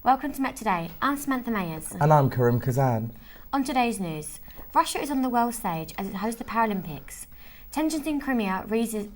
Welcome to Met Today. I'm Samantha Mayers. And I'm Karim Kazan. On today's news, Russia is on the world stage as it hosts the Paralympics. Tensions in Crimea rises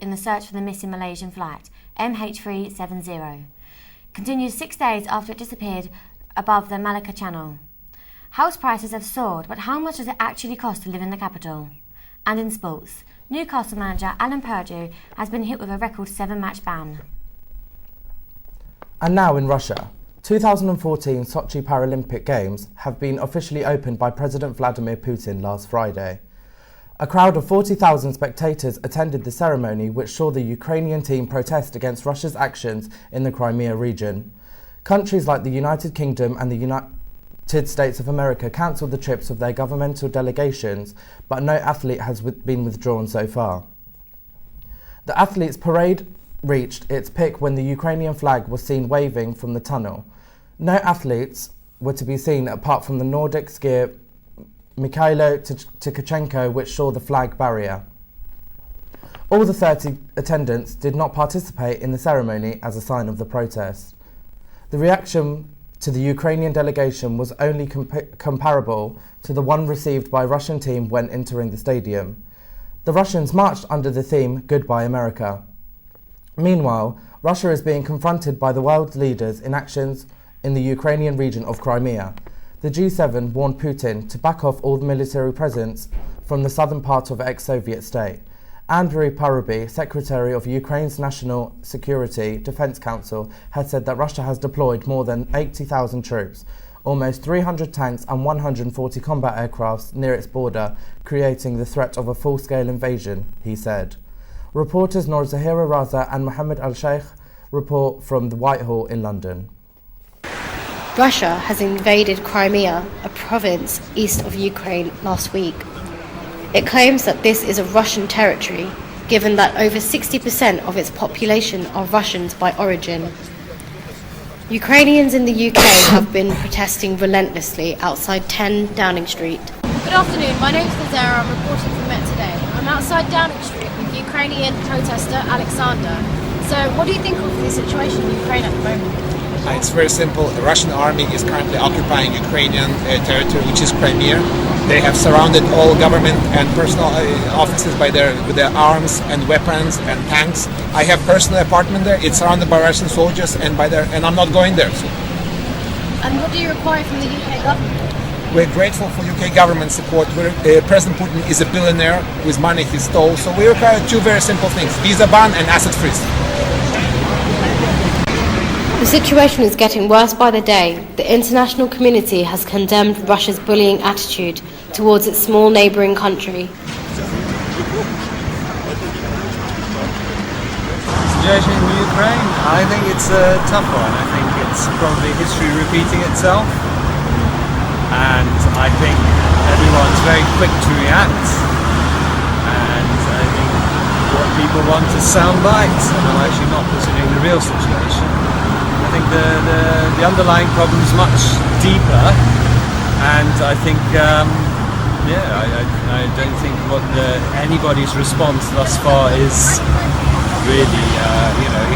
in the search for the missing Malaysian flight, MH370. Continues 6 days after it disappeared above the Malacca Channel. House prices have soared, but how much does it actually cost to live in the capital? And in sports, Newcastle manager Alan Pardew has been hit with a record 7-match ban. And now in Russia, 2014 Sochi Paralympic Games have been officially opened by President Vladimir Putin last Friday. A crowd of 40,000 spectators attended the ceremony, which saw the Ukrainian team protest against Russia's actions in the Crimea region. Countries like the United Kingdom and the United States of America cancelled the trips of their governmental delegations, but no athlete has been withdrawn so far. The athletes' parade reached its peak when the Ukrainian flag was seen waving from the tunnel. No athletes were to be seen apart from the Nordic skier Mikhailo Tkachenko, which saw the flag barrier. All the 30 attendants did not participate in the ceremony as a sign of the protest. The reaction to the Ukrainian delegation was only comparable to the one received by Russian team when entering the stadium. The Russians marched under the theme "Goodbye America." Meanwhile, Russia is being confronted by the world leaders in actions in the Ukrainian region of Crimea. The G7 warned Putin to back off all the military presence from the southern part of ex-Soviet state. Andriy Paruby, Secretary of Ukraine's National Security Defense Council, had said that Russia has deployed more than 80,000 troops, almost 300 tanks and 140 combat aircrafts near its border, creating the threat of a full-scale invasion, he said. Reporters Noor Zahira Raza and Mohammed Al-Sheikh report from the Whitehall in London. Russia has invaded Crimea, a province east of Ukraine, last week. It claims that this is a Russian territory, given that over 60% of its population are Russians by origin. Ukrainians in the UK have been protesting relentlessly outside 10 Downing Street. Good afternoon, my name is Nazara, I'm reporting from Met Today. I'm outside Downing Street with Ukrainian protester Alexander. So what do you think of the situation in Ukraine at the moment? It's very simple. The Russian army is currently occupying Ukrainian territory, which is Crimea. They have surrounded all government and personal offices with their arms and weapons and tanks. I have personal apartment there. It's surrounded by Russian soldiers and I'm not going there. So. And what do you require from the UK government? We're grateful for UK government support. President Putin is a billionaire whose money he stole. So we require two very simple things: visa ban and asset freeze. The situation is getting worse by the day. The international community has condemned Russia's bullying attitude towards its small neighbouring country. Situation in Ukraine, I think it's a tough one. I think it's probably history repeating itself. And I think everyone's very quick to react. And I think what people want is sound bites, and I'm actually not considering the real situation. I think the underlying problem is much deeper, and I think, I don't think anybody's response thus far is really,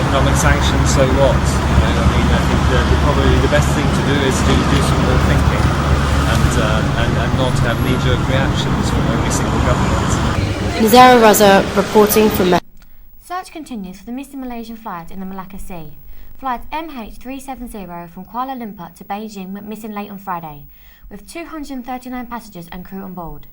economic sanctions. So what? I think probably the best thing to do is to do some more thinking, and not have knee-jerk reactions from every single government. Nazara Raza reporting from. Search continues for the missing Malaysian flight in the Malacca Sea. Flight MH370 from Kuala Lumpur to Beijing went missing late on Friday, with 239 passengers and crew on board.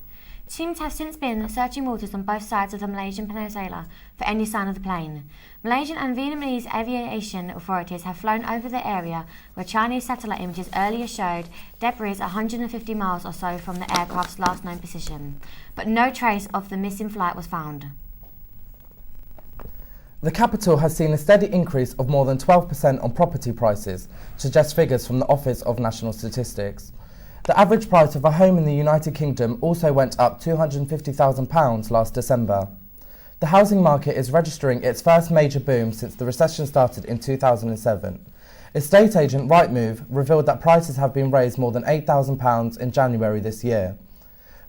Teams have since been searching waters on both sides of the Malaysian peninsula for any sign of the plane. Malaysian and Vietnamese aviation authorities have flown over the area where Chinese satellite images earlier showed debris 150 miles or so from the aircraft's last known position, but no trace of the missing flight was found. The capital has seen a steady increase of more than 12% on property prices, suggest figures from the Office of National Statistics. The average price of a home in the United Kingdom also went up £250,000 last December. The housing market is registering its first major boom since the recession started in 2007. Estate agent Rightmove revealed that prices have been raised more than £8,000 in January this year.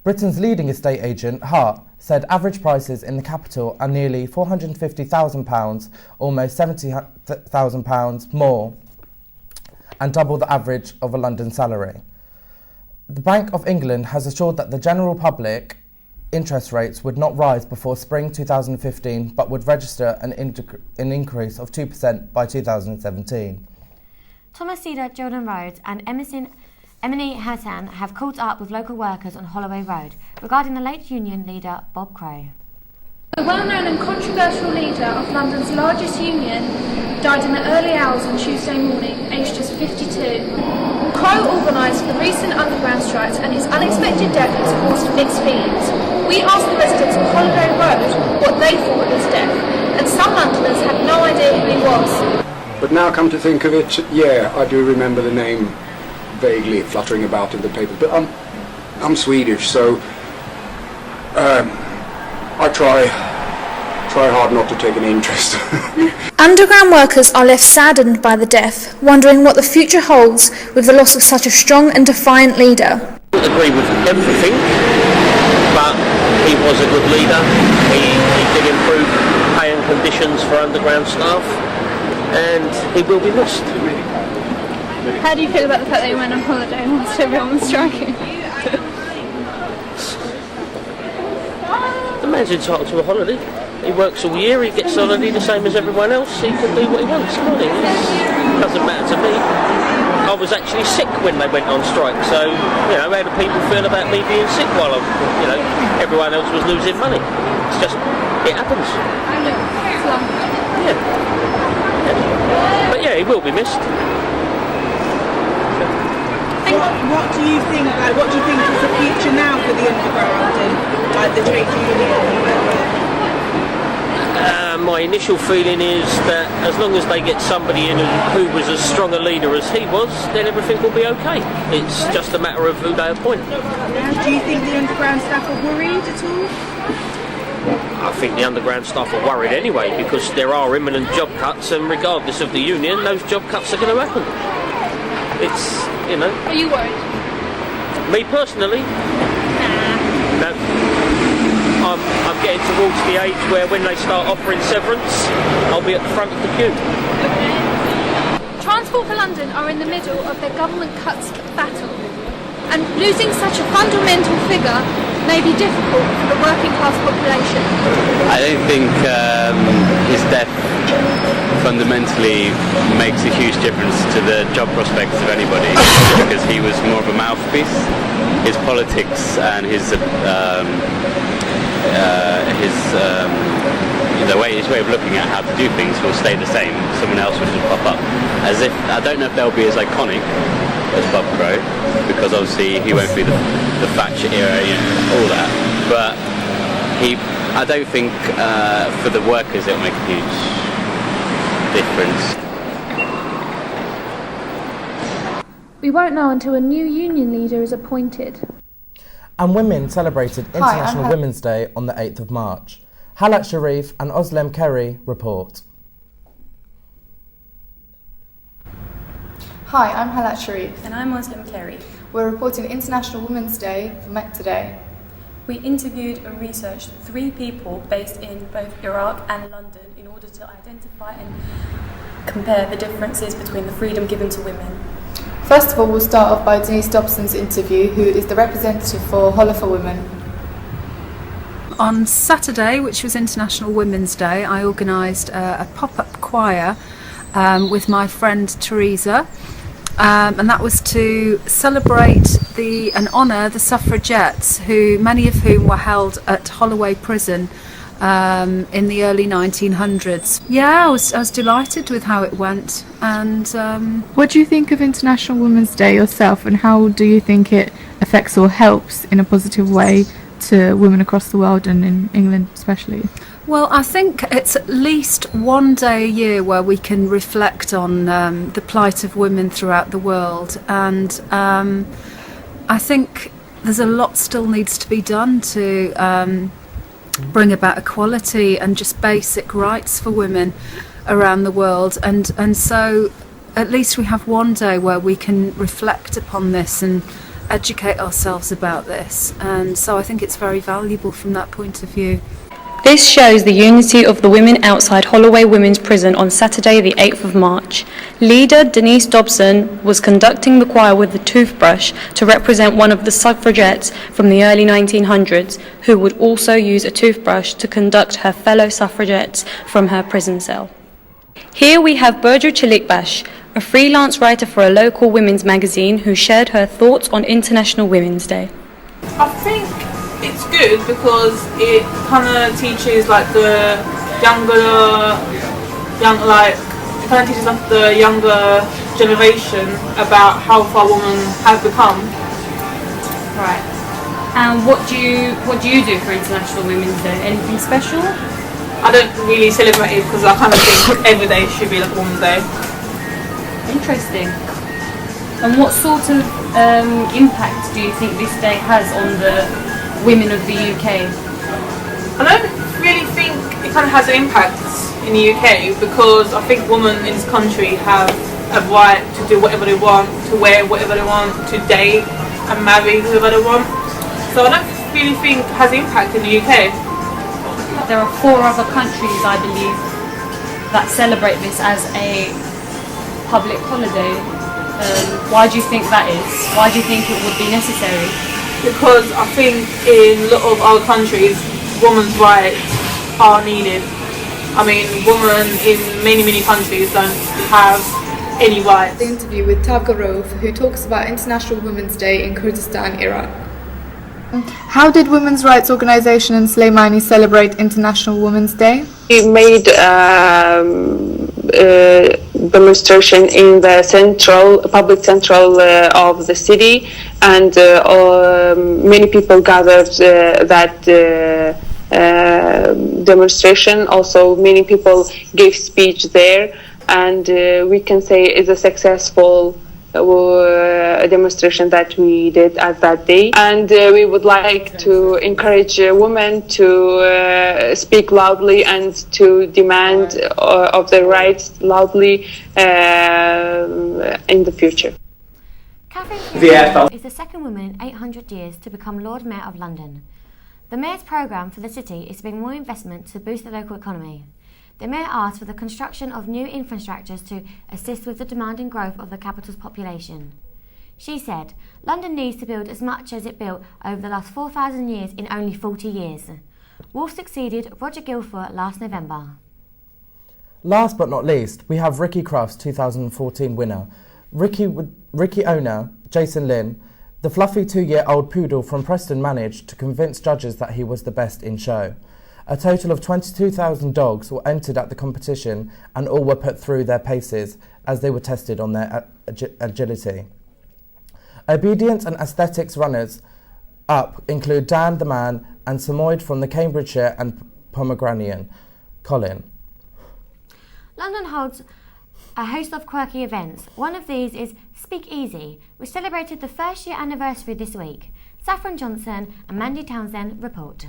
Britain's leading estate agent, Hart, said average prices in the capital are nearly £450,000, almost £70,000 more, and double the average of a London salary. The Bank of England has assured that the general public interest rates would not rise before spring 2015 but would register an increase of 2% by 2017. Thomas Cedar, Jordan Rhodes and Emily Hassan have caught up with local workers on Holloway Road regarding the late union leader Bob Crow. The well-known and controversial leader of London's largest union died in the early hours on Tuesday morning, aged just 52. Crow organised the recent underground strikes and his unexpected death has caused mixed feelings. We asked the residents of Holloway Road what they thought of his death, and some Londoners had no idea who he was. But now come to think of it, yeah, I do remember the name vaguely fluttering about in the paper. But I'm Swedish, so I try hard not to take an interest. Underground workers are left saddened by the death, wondering what the future holds with the loss of such a strong and defiant leader. I don't agree with everything, but he was a good leader. He did improve pay and conditions for underground staff, and he will be missed. How do you feel about the fact that he went on holiday whilst everyone was striking? The man's entitled to a holiday. He works all year, he gets holiday the same as everyone else. He can do what he wants, can't he? It doesn't matter to me. I was actually sick when they went on strike, so, how do people feel about me being sick while everyone else was losing money? It's just, it happens. Yeah. But yeah, he will be missed. What do you think? What do you think is the future now for the underground and the trade union? My initial feeling is that as long as they get somebody in who was as strong a leader as he was, then everything will be okay. It's just a matter of who they appoint. Do you think the underground staff are worried at all? I think the underground staff are worried anyway, because there are imminent job cuts, and regardless of the union, those job cuts are going to happen. It's, Are you worried? Me personally? No. I'm getting towards the age where when they start offering severance, I'll be at the front of the queue. Transport for London are in the middle of their government cuts battle, and losing such a fundamental figure may be difficult for the working class population. I don't think his death fundamentally makes a huge difference to the job prospects of anybody, because he was more of a mouthpiece. His politics and his his way of looking at how to do things will stay the same. Someone else will just pop up. I don't know if they'll be as iconic as Bob Crow, because obviously he won't be the Thatcher era, all that. But I don't think for the workers it'll make a huge difference. We won't know until a new union leader is appointed. And women celebrated International Women's Day on the 8th of March. Halat Sharif and Oslem Kerry report. Hi, I'm Halat Sharif. And I'm Muslim Kerry. We're reporting International Women's Day for Met Today. We interviewed and researched 3 people based in both Iraq and London in order to identify and compare the differences between the freedom given to women. First of all, we'll start off by Denise Dobson's interview, who is the representative for Holler for Women. On Saturday, which was International Women's Day, I organised a pop-up choir with my friend Teresa, and that was to celebrate and honour the suffragettes, many of whom were held at Holloway Prison in the early 1900s. Yeah, I was delighted with how it went. And what do you think of International Women's Day yourself, and how do you think it affects or helps in a positive way to women across the world and in England especially? Well, I think it's at least one day a year where we can reflect on the plight of women throughout the world, and I think there's a lot still needs to be done to bring about equality and just basic rights for women around the world, and so at least we have one day where we can reflect upon this and educate ourselves about this, and so I think it's very valuable from that point of view. This shows the unity of the women outside Holloway Women's Prison on Saturday the 8th of March. Leader Denise Dobson was conducting the choir with a toothbrush to represent one of the suffragettes from the early 1900s who would also use a toothbrush to conduct her fellow suffragettes from her prison cell. Here we have Burcu Çelikbaş, a freelance writer for a local women's magazine who shared her thoughts on International Women's Day. I think it's good because it kind of teaches like the younger generation about how far women have become. Right. And what do you do for International Women's Day? Anything special? I don't really celebrate it because I kind of think every day should be like Women's Day. Interesting. And what sort of impact do you think this day has on the women of the UK? I don't really think it kind of has an impact in the UK because I think women in this country have a right to do whatever they want, to wear whatever they want, to date and marry whoever they want. So I don't really think it has impact in the UK. There are 4 other countries, I believe, that celebrate this as a public holiday. Why do you think that is? Why do you think it would be necessary? Because I think in a lot of other countries, women's rights are needed. I mean, women in many countries don't have any rights. The interview with Tavga Rauf, who talks about International Women's Day in Kurdistan, Iraq. How did women's rights organisation in Slimani celebrate International Women's Day? We made demonstration in the public central of the city, and many people gathered that demonstration. Also, many people gave speech there, and we can say it's a successful demonstration that we did at that day. And we would like to encourage women to speak loudly and to demand of their rights loudly in the future. Catherine Keogh is the second woman in 800 years to become Lord Mayor of London. The Mayor's programme for the city is to bring more investment to boost the local economy. The Mayor asked for the construction of new infrastructures to assist with the demanding growth of the capital's population. She said, London needs to build as much as it built over the last 4,000 years in only 40 years. Wolf succeeded Roger Guilford last November. Last but not least, we have Ricky Crufts 2014 winner. Ricky owner, Jason Lynn, the fluffy 2-year-old poodle from Preston managed to convince judges that he was the best in show. A total of 22,000 dogs were entered at the competition and all were put through their paces as they were tested on their agility. Obedience and aesthetics runners up include Dan the Man and Samoyed from the Cambridgeshire and Pomeranian, Colin. London holds a host of quirky events. One of these is Speak Easy, which celebrated the first year anniversary this week. Saffron Johnson and Mandy Townsend report.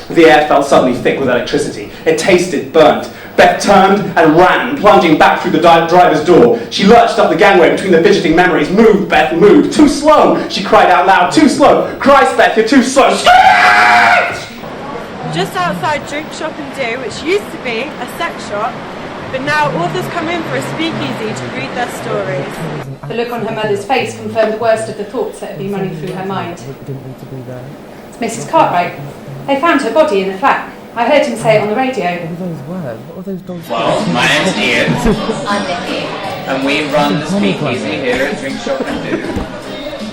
The air felt suddenly thick with electricity. It tasted burnt. Beth turned and ran, plunging back through the driver's door. She lurched up the gangway between the fidgeting memories. Move, Beth, move. Too slow! She cried out loud. Too slow! Christ, Beth, you're too slow! Just outside Drink Shop and Do, which used to be a sex shop, but now authors come in for a speakeasy to read their stories. The look on her mother's face confirmed the worst of the thoughts that had been running through her mind. It's Mrs. Cartwright. They found her body in the flat. I heard him say it on the radio. What are those dogs? Well, my name's Ian. I'm Nikki. And we run the speakeasy here at Drink Shop and Do,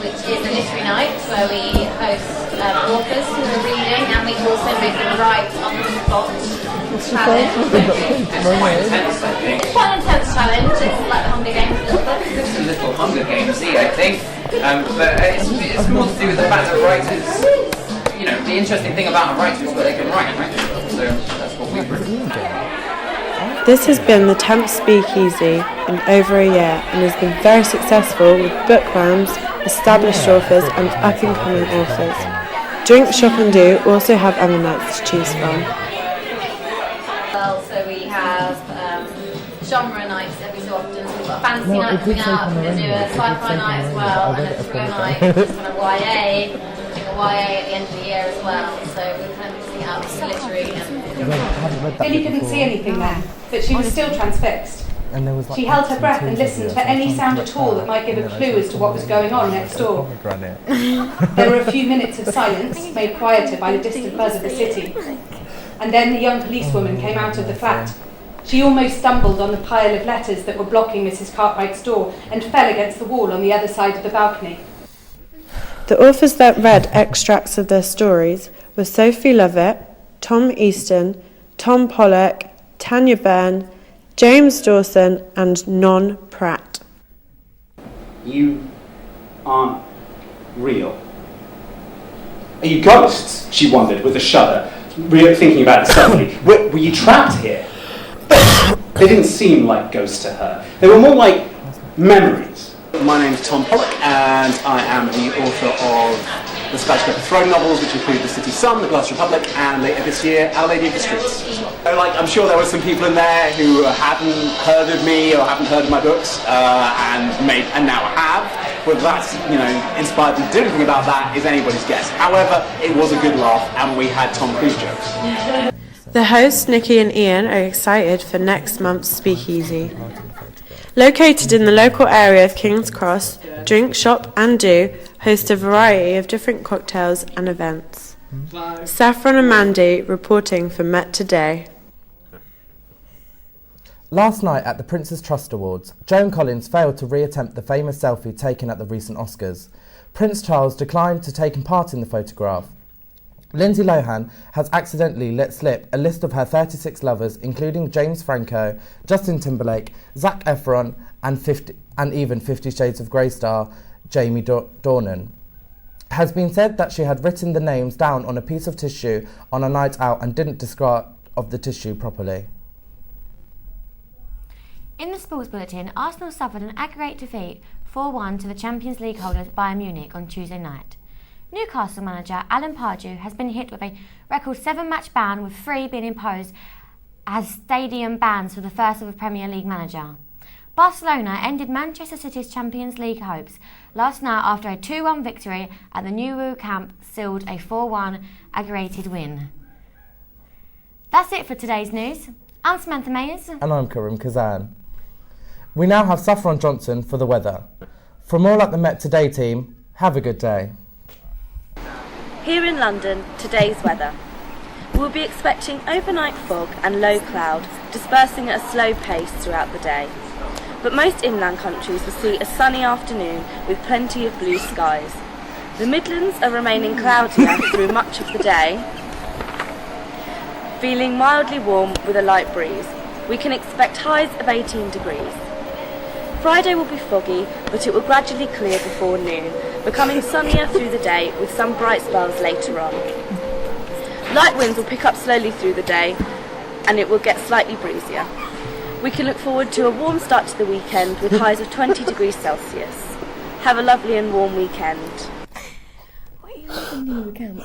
which is a literary night where we host authors who are reading, and we also make them write on the spot challenge. It's quite intense, I think. It's quite an intense challenge. It's like the Hunger Games a little bit. It's a little Hunger Games-y, I think. But it's more to do with the fact that writers, you know, the interesting thing about a writer is what they can write, right? So that's what we bring. This has been the 10th speakeasy in over a year and has been very successful with bookworms, established authors and up-and-coming authors. Drink Shop and Do also have other nights to choose from. Well, so we have genre nights every so often. So we've got a fantasy night coming up, we're going to do a sci-fi night as well, and a thrill night, which is kind of YA. YA at the end of the year as well, so we're kind of it out as glittery and... Billy couldn't see anything then, but she was still transfixed. And there was, like, She held her breath and tattoos listened of for you, any something sound like at all that might give a clue as to what was going on next door. pomegranate. There were a few minutes of silence, made quieter by the distant buzz of the city. And then the young policewoman came out of the flat. She almost stumbled on the pile of letters that were blocking Mrs. Cartwright's door and fell against the wall on the other side of the balcony. The authors that read extracts of their stories were Sophie Lovett, Tom Easton, Tom Pollock, Tanya Byrne, James Dawson and Non Pratt. You aren't real. Are you ghosts? She wondered with a shudder, thinking about it suddenly. Were you trapped here? They didn't seem like ghosts to her. They were more like memories. My name's Tom Pollock and I am the author of the Skyscraper Throne novels, which include The City Sun, The Glass Republic, and later this year, Our Lady of the Streets as well. So, I'm sure there were some people in there who hadn't heard of me or haven't heard of my books and now have. Whether that's, inspired them to do anything about that is anybody's guess. However, it was a good laugh and we had Tom Cruise jokes. The hosts, Nikki and Ian, are excited for next month's Speakeasy. Located in the local area of King's Cross, Drink, Shop and Do host a variety of different cocktails and events. Saffron and Mandy reporting for Met Today. Last night at the Prince's Trust Awards, Joan Collins failed to reattempt the famous selfie taken at the recent Oscars. Prince Charles declined to take part in the photograph. Lindsay Lohan has accidentally let slip a list of her 36 lovers, including James Franco, Justin Timberlake, Zac Efron, and even 50 Shades of Grey star Jamie Dornan. It has been said that she had written the names down on a piece of tissue on a night out and didn't discard of the tissue properly. In the sports bulletin, Arsenal suffered an aggregate defeat 4-1 to the Champions League holders Bayern Munich on Tuesday night. Newcastle manager Alan Pardew has been hit with a record 7-match ban, with 3 being imposed as stadium bans for the first of a Premier League manager. Barcelona ended Manchester City's Champions League hopes last night after a 2-1 victory at the Nou Camp sealed a 4-1 aggregated win. That's it for today's news. I'm Samantha Mayers. And I'm Karim Kazan. We now have Saffron Johnson for the weather. From all at the Met Today team, have a good day. Here in London, today's weather. We'll be expecting overnight fog and low cloud, dispersing at a slow pace throughout the day. But most inland countries will see a sunny afternoon with plenty of blue skies. The Midlands are remaining cloudier through much of the day, feeling mildly warm with a light breeze. We can expect highs of 18 degrees. Friday will be foggy, but it will gradually clear before noon, becoming sunnier through the day with some bright spells later on. Light winds will pick up slowly through the day and it will get slightly breezier. We can look forward to a warm start to the weekend with highs of 20 degrees Celsius. Have a lovely and warm weekend. What are you doing in the camp?